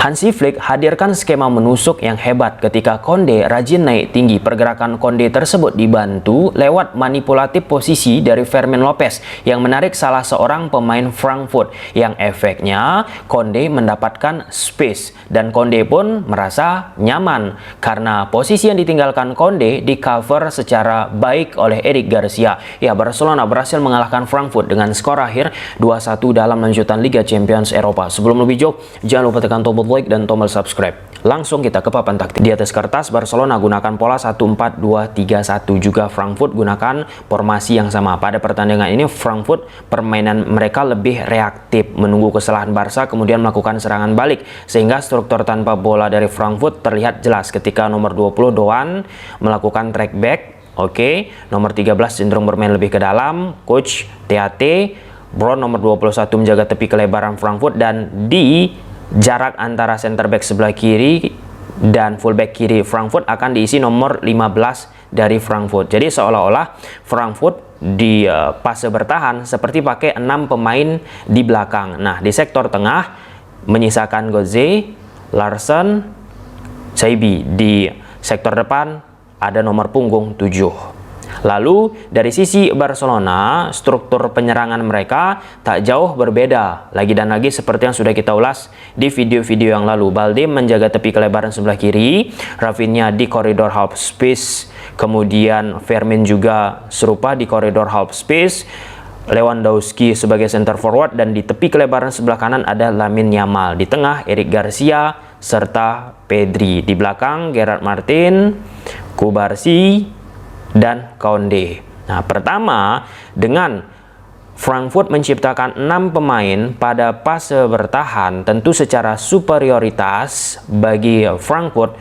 Hansi Flick hadirkan skema menusuk yang hebat ketika Conde rajin naik tinggi. Pergerakan Conde tersebut dibantu lewat manipulatif posisi dari Fermin Lopez yang menarik salah seorang pemain Frankfurt, yang efeknya Conde mendapatkan space dan Conde pun merasa nyaman karena posisi yang ditinggalkan Conde di cover secara baik oleh Eric Garcia. Ya, Barcelona berhasil mengalahkan Frankfurt dengan skor akhir 2-1 dalam lanjutan Liga Champions Eropa. Sebelum lebih jauh, jangan lupa tekan tombol like dan tombol subscribe. Langsung kita ke papan taktik. Di atas kertas, Barcelona gunakan pola 1-4-2-3-1. Juga Frankfurt gunakan formasi yang sama. Pada pertandingan ini Frankfurt permainan mereka lebih reaktif, menunggu kesalahan Barca kemudian melakukan serangan balik, sehingga struktur tanpa bola dari Frankfurt terlihat jelas ketika nomor 20 Doan melakukan track back. Oke, nomor 13 cenderung bermain lebih ke dalam, coach TAT. Brown nomor 21 menjaga tepi kelebaran Frankfurt, dan di jarak antara center back sebelah kiri dan fullback kiri Frankfurt akan diisi nomor 15 dari Frankfurt. Jadi seolah-olah Frankfurt di fase bertahan seperti pakai 6 pemain di belakang. Nah, di sektor tengah menyisakan Götze, Larsen, Saibi. Di sektor depan ada nomor punggung 7. Lalu dari sisi Barcelona, struktur penyerangan mereka tak jauh berbeda lagi dan lagi seperti yang sudah kita ulas di video-video yang lalu. Balde menjaga tepi kelebaran sebelah kiri, Rafinha di koridor half space, kemudian Fermin juga serupa di koridor half space, Lewandowski sebagai center forward, dan di tepi kelebaran sebelah kanan ada Lamine Yamal, di tengah Eric Garcia serta Pedri, di belakang Gerard Martin, Kubarsi dan Conde. Nah, pertama, dengan Frankfurt menciptakan 6 pemain pada fase bertahan, tentu secara superioritas bagi Frankfurt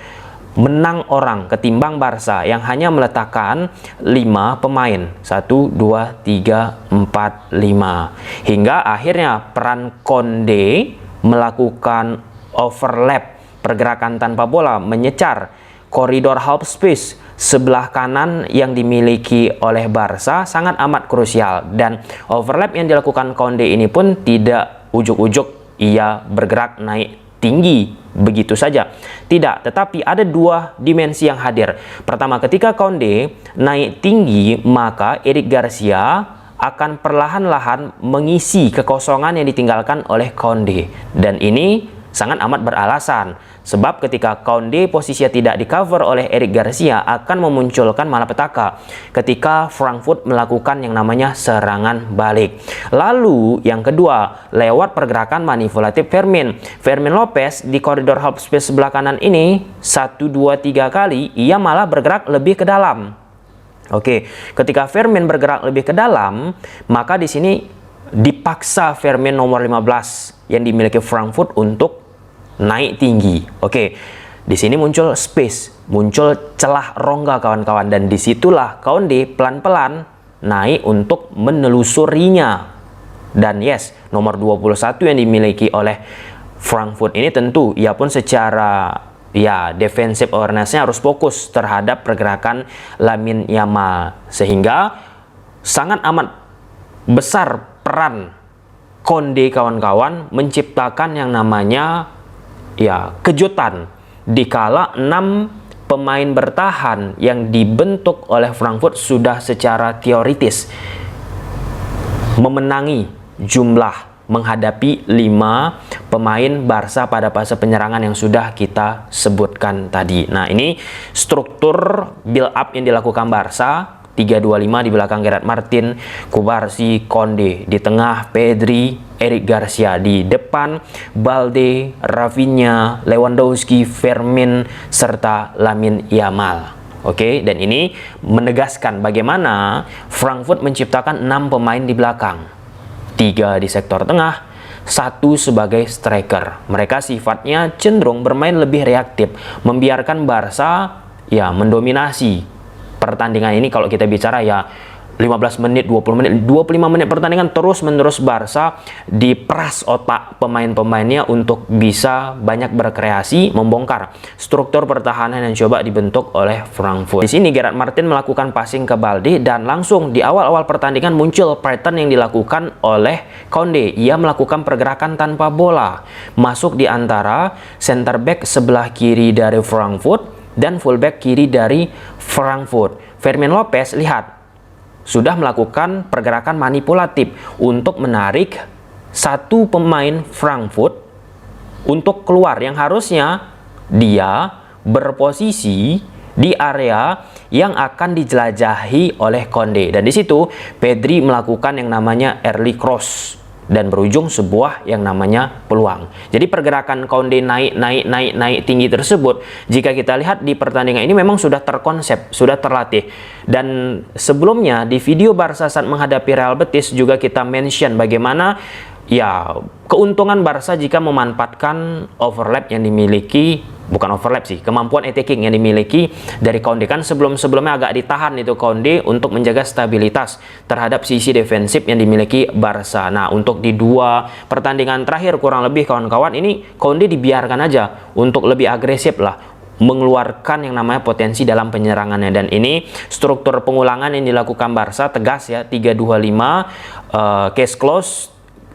menang orang ketimbang Barca yang hanya meletakkan 5 pemain. 1, 2, 3, 4, 5. Hingga akhirnya peran Conde melakukan overlap pergerakan tanpa bola, menyecar koridor half space sebelah kanan yang dimiliki oleh Barca sangat amat krusial, dan overlap yang dilakukan Conde ini pun tidak ujuk-ujuk ia bergerak naik tinggi begitu saja. Tidak, tetapi ada 2 dimensi yang hadir. Pertama, ketika Conde naik tinggi, maka Eric Garcia akan perlahan-lahan mengisi kekosongan yang ditinggalkan oleh Conde, dan ini sangat amat beralasan. Sebab ketika Conde posisinya tidak di cover oleh Eric Garcia akan memunculkan malapetaka ketika Frankfurt melakukan yang namanya serangan balik. Lalu yang kedua, lewat pergerakan manipulatif Fermin Lopez di koridor half space sebelah kanan ini 1, 2, 3 kali ia malah bergerak lebih ke dalam. Oke, ketika Fermin bergerak lebih ke dalam, maka di sini dipaksa Fermin nomor 15 yang dimiliki Frankfurt untuk naik tinggi. Oke, di sini muncul space, muncul celah rongga kawan-kawan, dan disitulah Conde pelan-pelan naik untuk menelusurinya. Dan yes, nomor 21 yang dimiliki oleh Frankfurt ini tentu ia pun secara defensive awareness-nya harus fokus terhadap pergerakan Lamine Yamal, sehingga sangat amat besar peran Conde kawan-kawan menciptakan yang namanya kejutan dikala 6 pemain bertahan yang dibentuk oleh Frankfurt sudah secara teoritis memenangi jumlah menghadapi 5 pemain Barca pada fase penyerangan yang sudah kita sebutkan tadi. Nah, ini struktur build up yang dilakukan Barca. 3-2-5 di belakang Gerard Martin, Kubarsi, Conde, di tengah Pedri, Eric Garcia, di depan Balde, Rafinha, Lewandowski, Fermin serta Lamine Yamal. Oke, dan ini menegaskan bagaimana Frankfurt menciptakan 6 pemain di belakang, 3 di sektor tengah, 1 sebagai striker. Mereka sifatnya cenderung bermain lebih reaktif, membiarkan Barca mendominasi pertandingan ini. Kalau kita bicara 15 menit, 20 menit, 25 menit pertandingan terus-menerus Barca diperas otak pemain-pemainnya untuk bisa banyak berkreasi, membongkar struktur pertahanan yang coba dibentuk oleh Frankfurt. Di sini Gerard Martin melakukan passing ke Balde dan langsung di awal-awal pertandingan muncul pattern yang dilakukan oleh Koundé. Ia melakukan pergerakan tanpa bola, masuk di antara center back sebelah kiri dari Frankfurt dan fullback kiri dari Frankfurt. Fermin Lopez, lihat, sudah melakukan pergerakan manipulatif untuk menarik satu pemain Frankfurt untuk keluar yang harusnya dia berposisi di area yang akan dijelajahi oleh Koundé. Dan di situ Pedri melakukan yang namanya early cross dan berujung sebuah yang namanya peluang. Jadi pergerakan Koundé naik tinggi tersebut, jika kita lihat di pertandingan ini memang sudah terkonsep, sudah terlatih. Dan sebelumnya di video Barca saat menghadapi Real Betis juga kita mention bagaimana ya keuntungan Barca jika memanfaatkan overlap yang dimiliki, bukan overlap sih, kemampuan attacking yang dimiliki dari Koundé. Kan sebelumnya agak ditahan itu Koundé untuk menjaga stabilitas terhadap sisi defensif yang dimiliki Barca. Nah, untuk di dua pertandingan terakhir kurang lebih kawan-kawan ini Koundé dibiarkan aja untuk lebih agresif lah, mengeluarkan yang namanya potensi dalam penyerangannya. Dan ini struktur pengulangan yang dilakukan Barca tegas ya, 3-2-5, case close,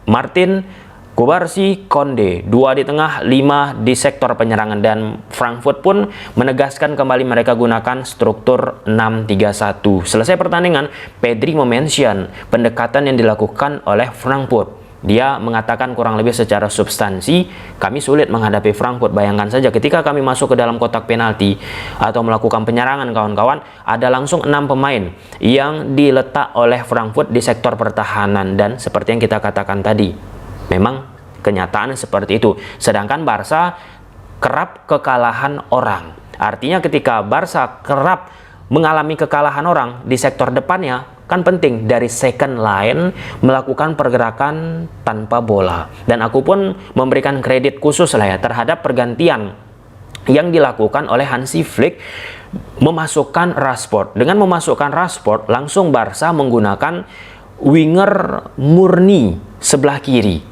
Martin, Kubarsi, Koundé, 2 di tengah, 5 di sektor penyerangan. Dan Frankfurt pun menegaskan kembali mereka gunakan struktur 6-3-1. Selesai pertandingan, Pedri memention pendekatan yang dilakukan oleh Frankfurt. Dia mengatakan kurang lebih secara substansi, kami sulit menghadapi Frankfurt. Bayangkan saja ketika kami masuk ke dalam kotak penalti atau melakukan penyerangan kawan-kawan, ada langsung 6 pemain yang diletak oleh Frankfurt di sektor pertahanan. Dan seperti yang kita katakan tadi, memang kenyataannya seperti itu. Sedangkan Barca kerap kekalahan orang. Artinya ketika Barca kerap mengalami kekalahan orang di sektor depannya, kan penting dari second line melakukan pergerakan tanpa bola. Dan aku pun memberikan kredit khusus lah ya terhadap pergantian yang dilakukan oleh Hansi Flick memasukkan Rashford. Dengan memasukkan Rashford, langsung Barca menggunakan winger murni sebelah kiri.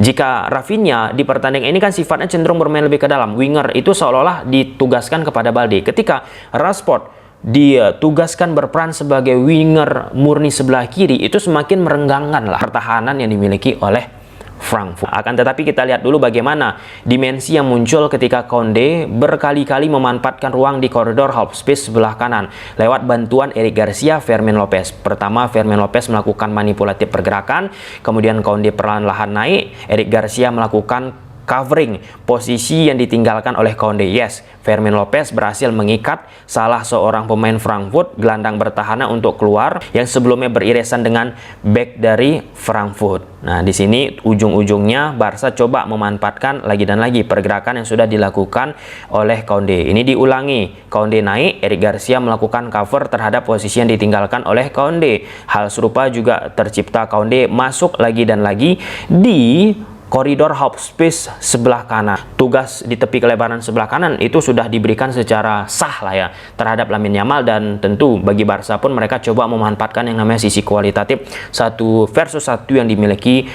Jika Rafinha di pertandingan ini kan sifatnya cenderung bermain lebih ke dalam, winger itu seolah-olah ditugaskan kepada Balde. Ketika Rashford dia tugaskan berperan sebagai winger murni sebelah kiri, itu semakin merenggangkan lah pertahanan yang dimiliki oleh Frankfurt. Akan tetapi kita lihat dulu bagaimana dimensi yang muncul ketika Koundé berkali-kali memanfaatkan ruang di koridor half space sebelah kanan lewat bantuan Eric Garcia, Fermin Lopez. Pertama, Fermin Lopez melakukan manipulatif pergerakan, kemudian Koundé perlahan-lahan naik, Eric Garcia melakukan covering posisi yang ditinggalkan oleh Koundé. Yes, Fermin Lopez berhasil mengikat salah seorang pemain Frankfurt, gelandang bertahan untuk keluar yang sebelumnya beririsan dengan back dari Frankfurt. Nah, di sini ujung-ujungnya Barca coba memanfaatkan lagi dan lagi pergerakan yang sudah dilakukan oleh Koundé. Ini diulangi, Koundé naik, Eric Garcia melakukan cover terhadap posisi yang ditinggalkan oleh Koundé. Hal serupa juga tercipta, Koundé masuk lagi dan lagi di koridor half space sebelah kanan. Tugas di tepi kelebaran sebelah kanan itu sudah diberikan secara sah lah ya terhadap Lamine Yamal. Dan tentu bagi Barca pun mereka coba memanfaatkan yang namanya sisi kualitatif 1 versus 1 yang dimiliki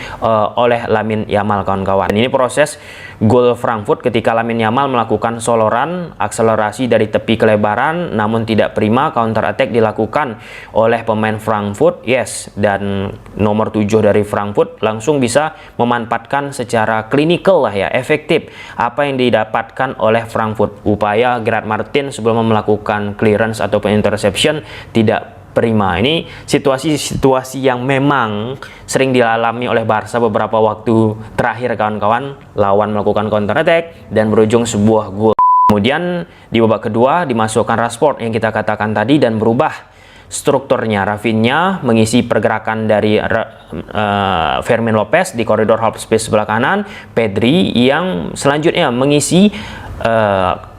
oleh Lamine Yamal kawan-kawan. Ini proses gol Frankfurt ketika Lamine Yamal melakukan soloran akselerasi dari tepi kelebaran, namun tidak prima, counter attack dilakukan oleh pemain Frankfurt. Yes, dan nomor 7 dari Frankfurt langsung bisa memanfaatkan secara klinikal lah ya, efektif apa yang didapatkan oleh Frankfurt. Upaya Gerard Martin sebelum melakukan clearance ataupun interception tidak prima. Ini situasi-situasi yang memang sering dialami oleh Barca beberapa waktu terakhir kawan-kawan, lawan melakukan counter attack dan berujung sebuah gol. Kemudian di babak kedua dimasukkan Rashford yang kita katakan tadi dan berubah strukturnya. Rafinha mengisi pergerakan dari Fermin Lopez di koridor half space sebelah kanan, Pedri yang selanjutnya mengisi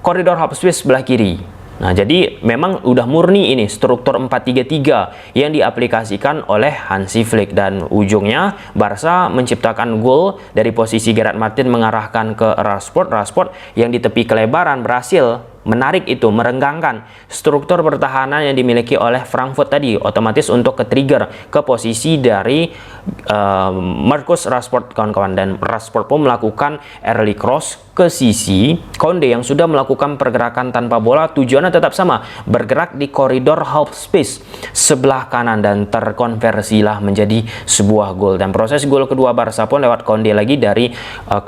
koridor half space sebelah kiri. Nah, jadi memang udah murni ini struktur 4-3-3 yang diaplikasikan oleh Hansi Flick. Dan ujungnya Barca menciptakan gol dari posisi Gerard Martin mengarahkan ke Rashford yang di tepi kelebaran berhasil menarik itu, merenggangkan struktur pertahanan yang dimiliki oleh Frankfurt tadi, otomatis untuk ke-trigger ke posisi dari Marcus Rashford kawan-kawan, dan Rashford pun melakukan early cross ke sisi Konde yang sudah melakukan pergerakan tanpa bola. Tujuannya tetap sama, bergerak di koridor half space sebelah kanan, dan terkonversilah menjadi sebuah gol. Dan proses gol kedua Barca pun lewat Konde lagi dari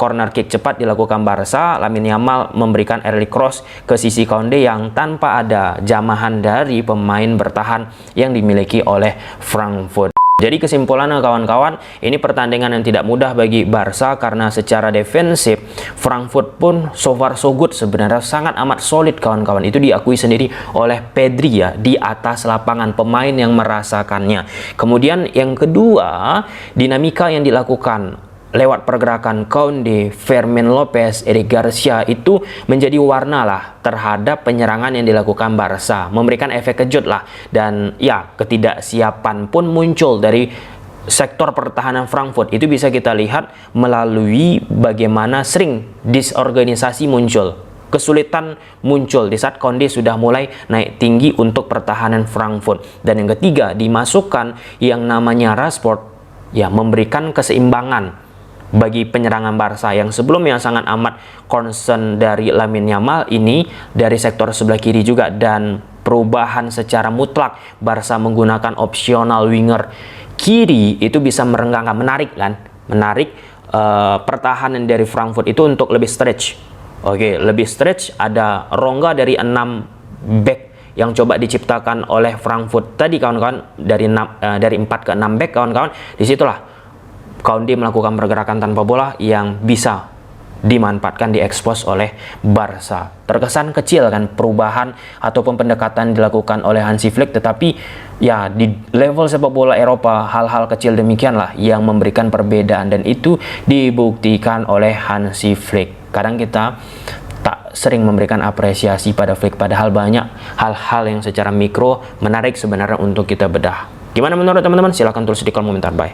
corner kick cepat dilakukan Barca. Lamine Yamal memberikan early cross ke sisi Konde yang tanpa ada jamahan dari pemain bertahan yang dimiliki oleh Frankfurt. Jadi kesimpulannya kawan-kawan, ini pertandingan yang tidak mudah bagi Barca karena secara defensif Frankfurt pun so far so good, sebenarnya sangat amat solid kawan-kawan. Itu diakui sendiri oleh Pedri ya, di atas lapangan, pemain yang merasakannya. Kemudian yang kedua, dinamika yang dilakukan lewat pergerakan Koundé, Fermin Lopez, Eric Garcia itu menjadi warna lah terhadap penyerangan yang dilakukan Barca, memberikan efek kejut lah. Dan ya, ketidaksiapan pun muncul dari sektor pertahanan Frankfurt. Itu bisa kita lihat melalui bagaimana sering disorganisasi muncul, kesulitan muncul di saat Koundé sudah mulai naik tinggi untuk pertahanan Frankfurt. Dan yang ketiga, dimasukkan yang namanya Rashford, ya, memberikan keseimbangan bagi penyerangan Barca yang sebelumnya sangat amat concern dari Lamine Yamal, ini dari sektor sebelah kiri juga. Dan perubahan secara mutlak Barca menggunakan opsional winger kiri itu bisa merenggangkan, menarik pertahanan dari Frankfurt itu untuk lebih stretch. Oke, lebih stretch, ada rongga dari 6 back yang coba diciptakan oleh Frankfurt tadi kawan-kawan, dari 4 ke 6 back kawan-kawan. Disitulah Koundé melakukan pergerakan tanpa bola yang bisa dimanfaatkan, diekspos oleh Barca. Terkesan kecil kan perubahan ataupun pendekatan dilakukan oleh Hansi Flick, tetapi ya di level sepak bola Eropa hal-hal kecil demikianlah yang memberikan perbedaan, dan itu dibuktikan oleh Hansi Flick. Kadang kita tak sering memberikan apresiasi pada Flick, padahal banyak hal-hal yang secara mikro menarik sebenarnya untuk kita bedah. Gimana menurut teman-teman? Silahkan tulis di kolom komentar. Bye.